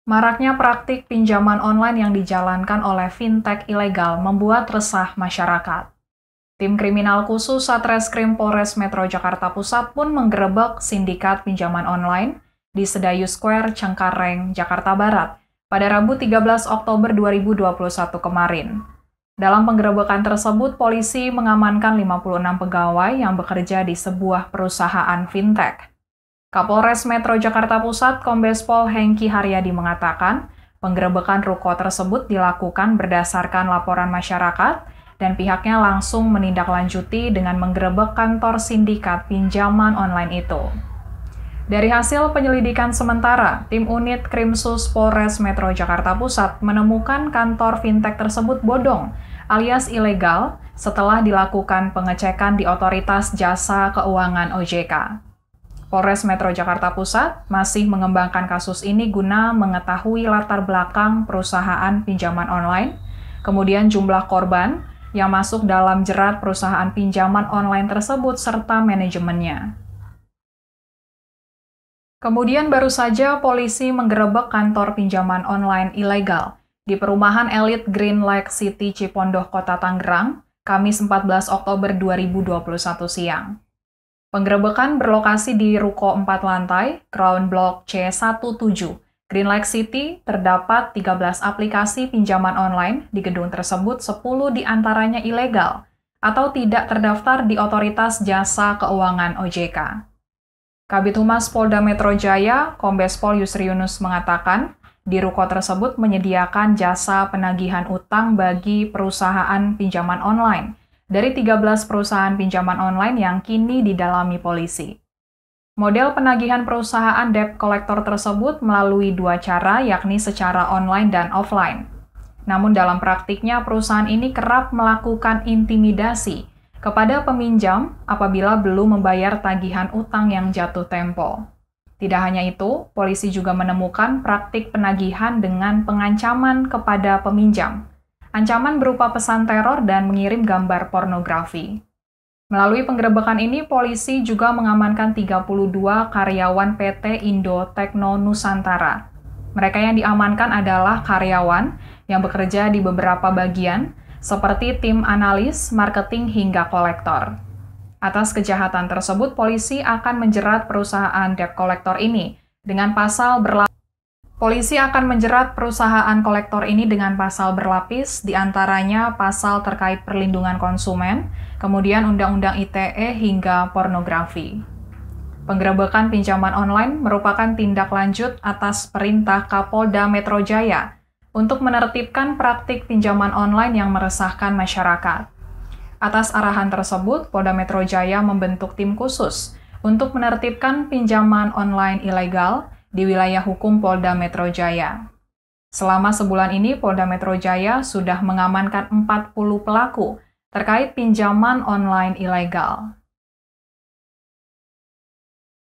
Maraknya praktik pinjaman online yang dijalankan oleh fintech ilegal membuat resah masyarakat. Tim kriminal khusus Satreskrim Polres Metro Jakarta Pusat pun menggerebek sindikat pinjaman online di Sedayu Square, Cengkareng, Jakarta Barat pada Rabu 13 Oktober 2021 kemarin. Dalam penggerebekan tersebut, polisi mengamankan 56 pegawai yang bekerja di sebuah perusahaan fintech. Kapolres Metro Jakarta Pusat, Kombes Pol Hengki Haryadi mengatakan, penggerebekan ruko tersebut dilakukan berdasarkan laporan masyarakat dan pihaknya langsung menindaklanjuti dengan menggerebek kantor sindikat pinjaman online itu. Dari hasil penyelidikan sementara, tim unit Krimsus Polres Metro Jakarta Pusat menemukan kantor fintech tersebut bodong alias ilegal setelah dilakukan pengecekan di Otoritas Jasa Keuangan OJK. Polres Metro Jakarta Pusat masih mengembangkan kasus ini guna mengetahui latar belakang perusahaan pinjaman online, kemudian jumlah korban yang masuk dalam jerat perusahaan pinjaman online tersebut serta manajemennya. Kemudian baru saja polisi menggerebek kantor pinjaman online ilegal di perumahan elit Green Lake City Cipondoh, Kota Tangerang, Kamis 14 Oktober 2021 siang. Penggerebekan berlokasi di ruko 4 lantai, Crown Block C17, Green Lake City. Terdapat 13 aplikasi pinjaman online di gedung tersebut, 10 diantaranya ilegal atau tidak terdaftar di Otoritas Jasa Keuangan OJK. Kabid Humas Polda Metro Jaya, Kombes Pol Yusri Yunus mengatakan, di ruko tersebut menyediakan jasa penagihan utang bagi perusahaan pinjaman online dari 13 perusahaan pinjaman online yang kini didalami polisi. Model penagihan perusahaan debt collector tersebut melalui 2 cara, yakni secara online dan offline. Namun dalam praktiknya, perusahaan ini kerap melakukan intimidasi kepada peminjam apabila belum membayar tagihan utang yang jatuh tempo. Tidak hanya itu, polisi juga menemukan praktik penagihan dengan pengancaman kepada peminjam. Ancaman berupa pesan teror dan mengirim gambar pornografi. Melalui penggerebekan ini, polisi juga mengamankan 32 karyawan PT Indo Tekno Nusantara. Mereka yang diamankan adalah karyawan yang bekerja di beberapa bagian, seperti tim analis, marketing, hingga kolektor. Atas kejahatan tersebut, polisi akan menjerat perusahaan debt collector ini dengan pasal berlapis. Polisi akan menjerat perusahaan kolektor ini dengan pasal berlapis, diantaranya pasal terkait perlindungan konsumen, kemudian Undang-Undang ITE hingga pornografi. Penggerebekan pinjaman online merupakan tindak lanjut atas perintah Kapolda Metro Jaya untuk menertibkan praktik pinjaman online yang meresahkan masyarakat. Atas arahan tersebut, Polda Metro Jaya membentuk tim khusus untuk menertibkan pinjaman online ilegal di wilayah hukum Polda Metro Jaya. Selama sebulan ini, Polda Metro Jaya sudah mengamankan 40 pelaku terkait pinjaman online ilegal.